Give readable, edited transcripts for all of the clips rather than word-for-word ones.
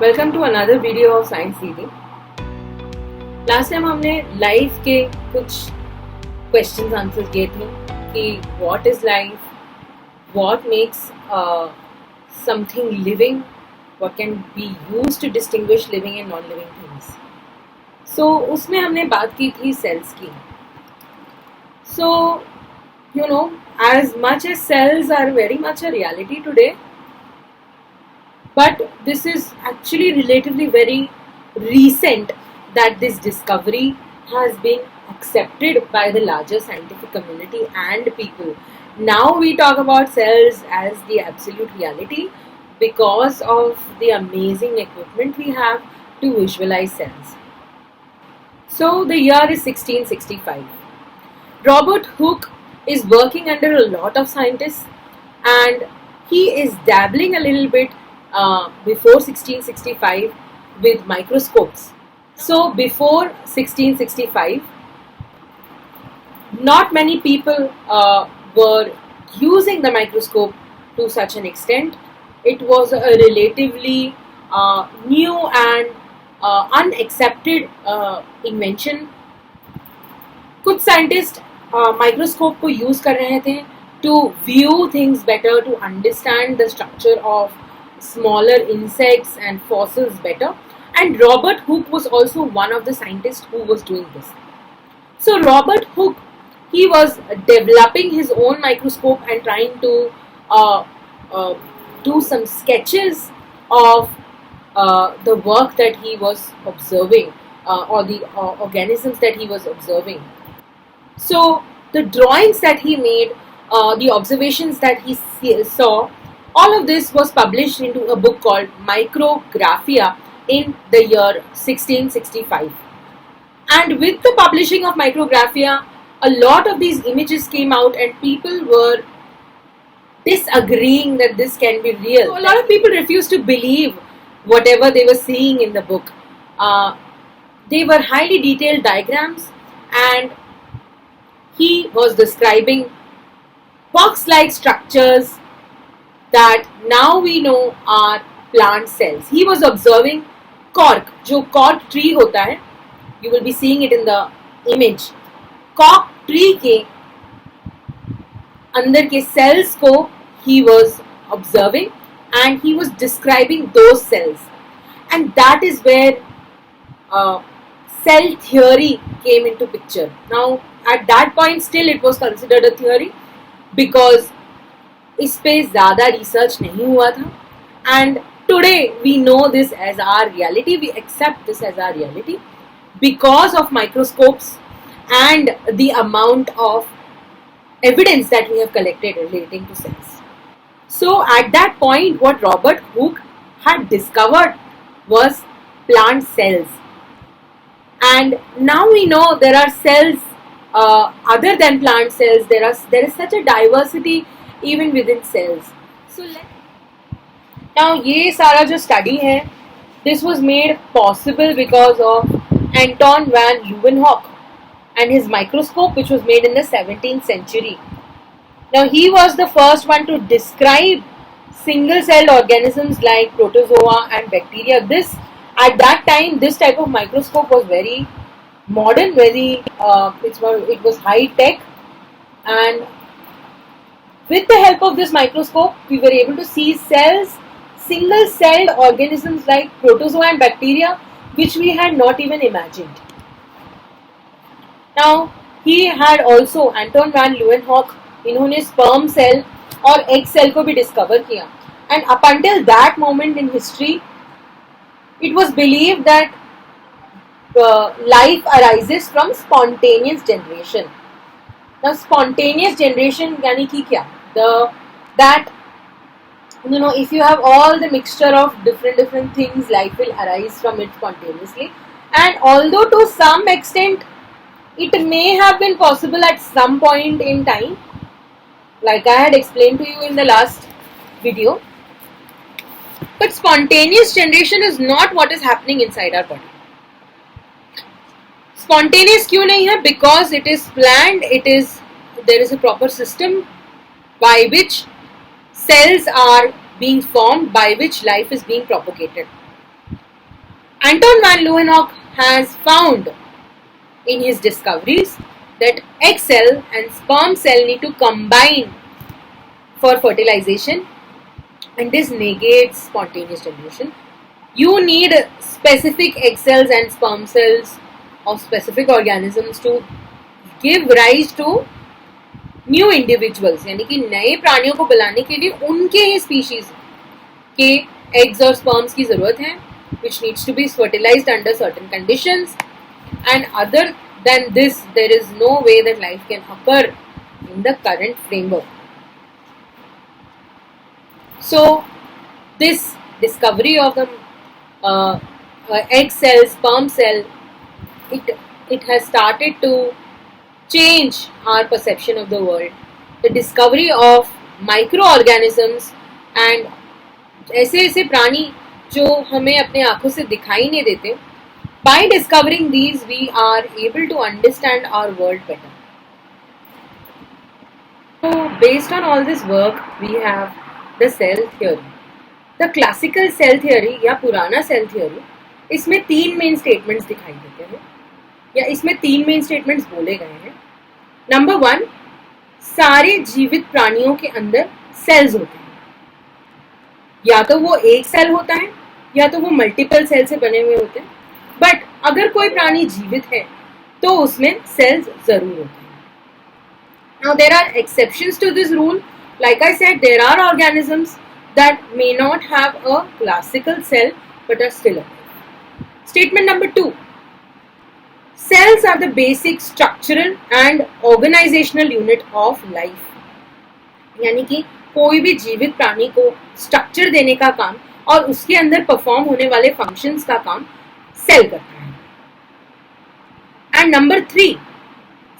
Welcome to another video of science सीधी। Last time हमने life के कुछ क्वेश्चंस आंसर किए थे कि what is life, what makes something living, what can be used to distinguish living and non living things. So उसमें हमने बात की थी सेल्स की। So you know, as much as cells are very much a reality today, but this is actually relatively very recent that this discovery has been accepted by the larger scientific community and people. Now we talk about cells as the absolute reality because of the amazing equipment we have to visualize cells. So the year is 1665. Robert Hooke is working under a lot of scientists and he is dabbling a little bit before 1665 with microscopes. So before 1665, not many people were using the microscope to such an extent. It was a relatively new and unaccepted invention. कुछ scientist microscope को use कर रहे थे to view things better, to understand the structure of smaller insects and fossils better. And Robert Hooke was also one of the scientists who was doing this. So Robert Hooke, he was developing his own microscope and trying to do some sketches of the work that he was observing or the organisms that he was observing. So the drawings that he made, the observations that he saw, all of this was published into a book called Micrographia in the year 1665. And with the publishing of Micrographia, a lot of these images came out and people were disagreeing that this can be real. So a lot of people refused to believe whatever they were seeing in the book. They were highly detailed diagrams and he was describing box-like structures that now we know are plant cells. He was observing cork, जो cork tree होता है, you will be seeing it in the image. Cork tree के अंदर के cells को he was observing and he was describing those cells. And that is where cell theory came into picture. Now, at that point still it was considered a theory because इस पे ज़्यादा research नहीं हुआ था. And today we know this as our reality. We accept this as our reality because of microscopes and the amount of evidence that we have collected relating to cells. So at that point, what Robert Hooke had discovered was plant cells. And now we know there are cells other than plant cells. There is such a diversity even within cells. So now ये सारा जो study है, this was made possible because of Anton van Leeuwenhoek and his microscope, which was made in the 17th century. Now he was the first one to describe single-celled organisms like protozoa and bacteria. This at that time, this type of microscope was very modern, very it was high tech, and with the help of this microscope, we were able to see cells, single-celled organisms like protozoa and bacteria, which we had not even imagined. Now, he had also, Anton van Leeuwenhoek, इन्होंने sperm cell और egg cell को भी discover किया. And up until that moment in history, it was believed that life arises from spontaneous generation. Now, spontaneous generation यानी कि क्या? That you know, if you have all the mixture of different things, life will arise from it spontaneously. And although to some extent it may have been possible at some point in time, like I had explained to you in the last video, but spontaneous generation is not what is happening inside our body. Spontaneous क्यों नहीं है? Because it is planned. There is a proper system by which cells are being formed, by which life is being propagated. Anton van Leeuwenhoek has found in his discoveries that egg cell and sperm cell need to combine for fertilization, and this negates spontaneous generation. You need specific egg cells and sperm cells of specific organisms to give rise to new individuals, यानी कि नए प्राणियों को बुलाने के लिए उनके ही species के एग्स और स्पर्म्स की जरूरत है, which needs to be fertilized under certain conditions, and other than this there is no way that life can occur in the current framework. So this discovery of the egg cell, sperm cell, it has started to change our perception of the world. The discovery of microorganisms and ऐसे ऐसे प्राणी जो हमें अपने आंखों से दिखाई नहीं देते, by discovering these we are able to understand our world better. So based on all this work we have the cell theory. The classical cell theory या पुराना cell theory, इसमें 3 मेन स्टेटमेंट्स दिखाई देते हैं या इसमें 3 मेन स्टेटमेंट्स बोले गए हैं. नंबर 1, सारे जीवित प्राणियों के अंदर सेल्स होते हैं, या तो वो एक सेल होता है या तो वो मल्टीपल सेल से बने हुए होते हैं, बट अगर कोई प्राणी जीवित है तो उसमें सेल्स जरूर होते हैं. Now there are exceptions to this rule. Like I said, there are organisms that may not have a classical cell but are still alive. Statement number 2, cells are the basic structural and organizational unit of life. यानी कि कोई भी जीवित प्राणी को structure देने का काम और उसके अंदर परफॉर्म होने वाले फंक्शंस का काम सेल करता है. And number 3,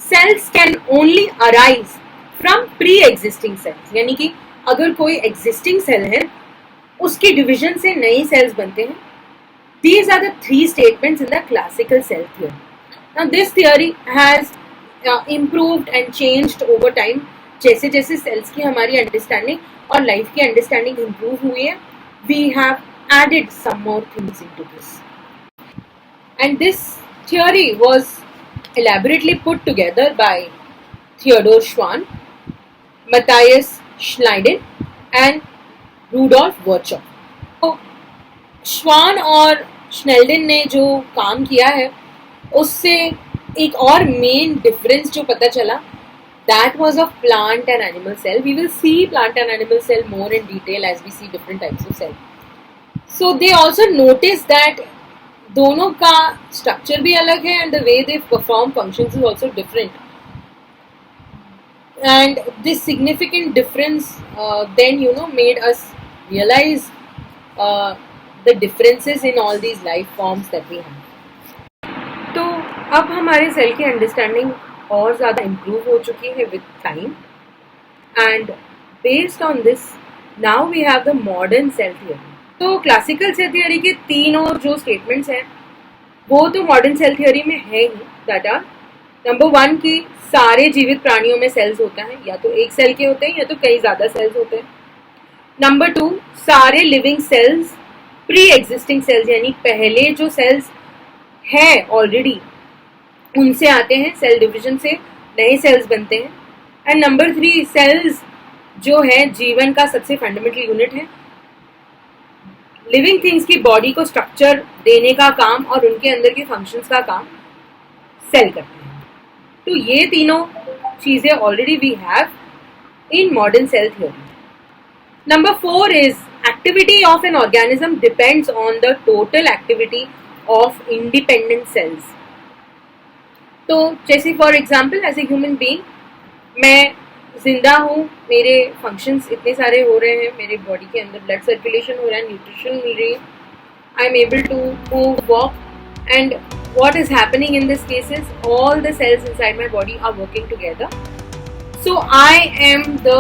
cells can only arise from pre-existing cells. यानी कि अगर कोई एग्जिस्टिंग सेल है उसकी डिवीजन से नई सेल्स बनते हैं. These are the 3 statements in the classical cell theory. Now this theory has improved and changed over time. जैसे जैसे सेल्स की हमारी अंडरस्टैंडिंग और लाइफ की अंडरस्टैंडिंग इम्प्रूव हुई है, we have added some more things into this. And this theory was elaborately put together by Theodor Schwann, Matthias Schleiden and Rudolf Virchow. तो श्वान और श्नेल्डन ने जो काम किया है उससे एक और मेन डिफरेंस जो पता चला, that was of plant and animal cell. We will see plant and animal cell more in detail as we see different types of cell. So they also noticed that दोनों का structure भी अलग है and the way they perform functions is also different. And this significant difference then made us realize the differences in all these life forms that we have. तो अब हमारे cell की understanding और ज़्यादा इम्प्रूव हो चुकी है with time, and based on this now we have the modern cell theory. तो क्लासिकल सेल थियोरी के तीनों जो स्टेटमेंट्स हैं वो तो मॉडर्न सेल थियोरी में है ही. दैट आर नंबर 1 की सारे जीवित प्राणियों में सेल्स होता है, या तो एक सेल के होते हैं या तो कई ज़्यादा सेल्स होते हैं. नंबर 2, सारे living cells pre existing cells, यानी पहले जो सेल्स है ऑलरेडी उनसे आते हैं, सेल डिवीजन से नए सेल्स बनते हैं. एंड नंबर 3, सेल्स जो है जीवन का सबसे फंडामेंटल यूनिट है, लिविंग थिंग्स की बॉडी को स्ट्रक्चर देने का काम और उनके अंदर के फंक्शंस का काम सेल करते हैं. तो ये तीनों चीजें already we have in modern cell theory. Number 4 is activity of an organism depends on the total activity of independent cells. तो जैसे for example as a human being मैं जिंदा हूँ, मेरे फंक्शंस इतने सारे हो रहे हैं, मेरे बॉडी के अंदर ब्लड सर्कुलेशन हो रहा है, न्यूट्रिशन मिल रही है, I am able to move, walk, and what is happening in this case is all the cells inside my body are working together. So I am the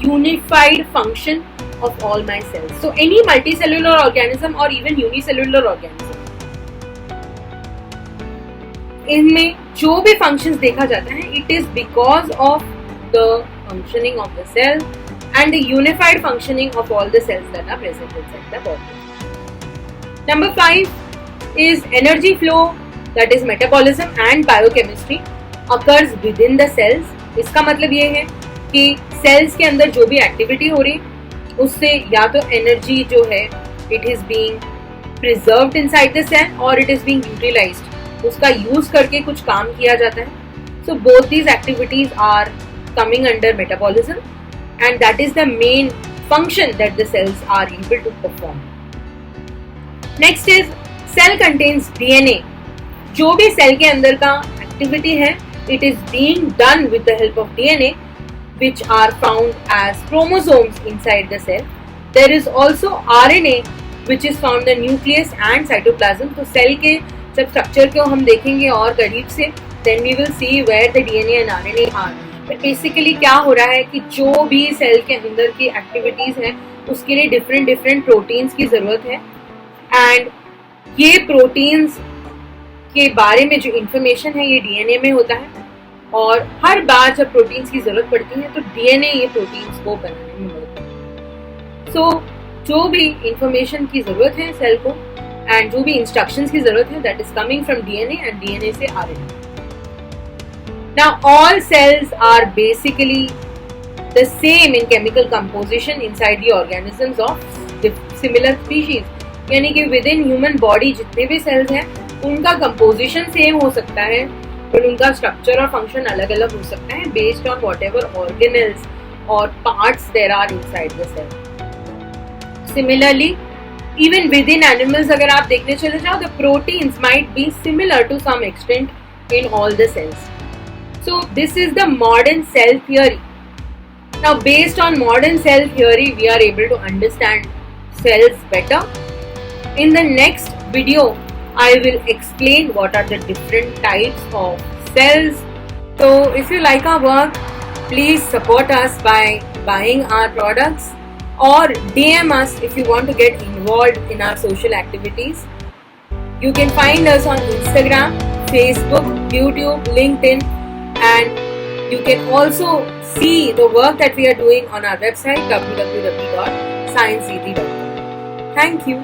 unified function of all my cells. So any multicellular organism or even unicellular organism, इनमें जो भी functions देखा जाता है, it is because of the functioning of the cell and the unified functioning of all the cells that are present inside the body. Number 5, is energy flow, that is metabolism and biochemistry occurs within the cells. इसका मतलब ये है कि cells के अंदर जो भी activity हो रही है उससे या तो एनर्जी जो है it is being preserved inside the cell or it is being utilized, उसका यूज करके कुछ काम किया जाता है. So both these activities are coming under metabolism and that is the main function that the cells are able to perform. Next is cell contains DNA. जो भी cell के अंदर का एक्टिविटी है it is being done with the help of DNA which are found as chromosomes inside the cell. There is also RNA which is found in the nucleus and cytoplasm. तो cell के जब structure को हम देखेंगे और करीब से then we will see where the DNA and RNA are. But basically क्या हो रहा है कि जो भी सेल के अंदर की एक्टिविटीज हैं उसके लिए डिफरेंट प्रोटीन्स की जरूरत है एंड ये प्रोटीन्स के बारे में जो इंफॉर्मेशन है ये डीएनए में होता है और हर बार जब प्रोटीन्स की जरूरत पड़ती है तो डीएनए ये प्रोटीन्स को बनाने में मदद करता है. सो जो भी इंफॉर्मेशन की जरूरत है सेल को एंड जो भी इंस्ट्रक्शंस की जरूरत है that is coming from DNA and DNA से RNA. Now all cells are basically the same in chemical composition inside the organisms of similar species. यानी कि विद इन ह्यूमन बॉडी जितने भी सेल्स हैं उनका कंपोजिशन सेम हो सकता है पर उनका स्ट्रक्चर और फंक्शन अलग अलग हो सकता है based on whatever organelles और parts there are inside the cell. Similarly even within animals अगर आप देखने चले जाओ the proteins might be similar to some extent in all the cells. So this is the modern cell theory. Now based on modern cell theory we are able to understand cells better. In the next video, I will explain what are the different types of cells. So if you like our work, please support us by buying our products or DM us if you want to get involved in our social activities. You can find us on Instagram, Facebook, YouTube, LinkedIn, and you can also see the work that we are doing on our website www.sciencecd.com. Thank you.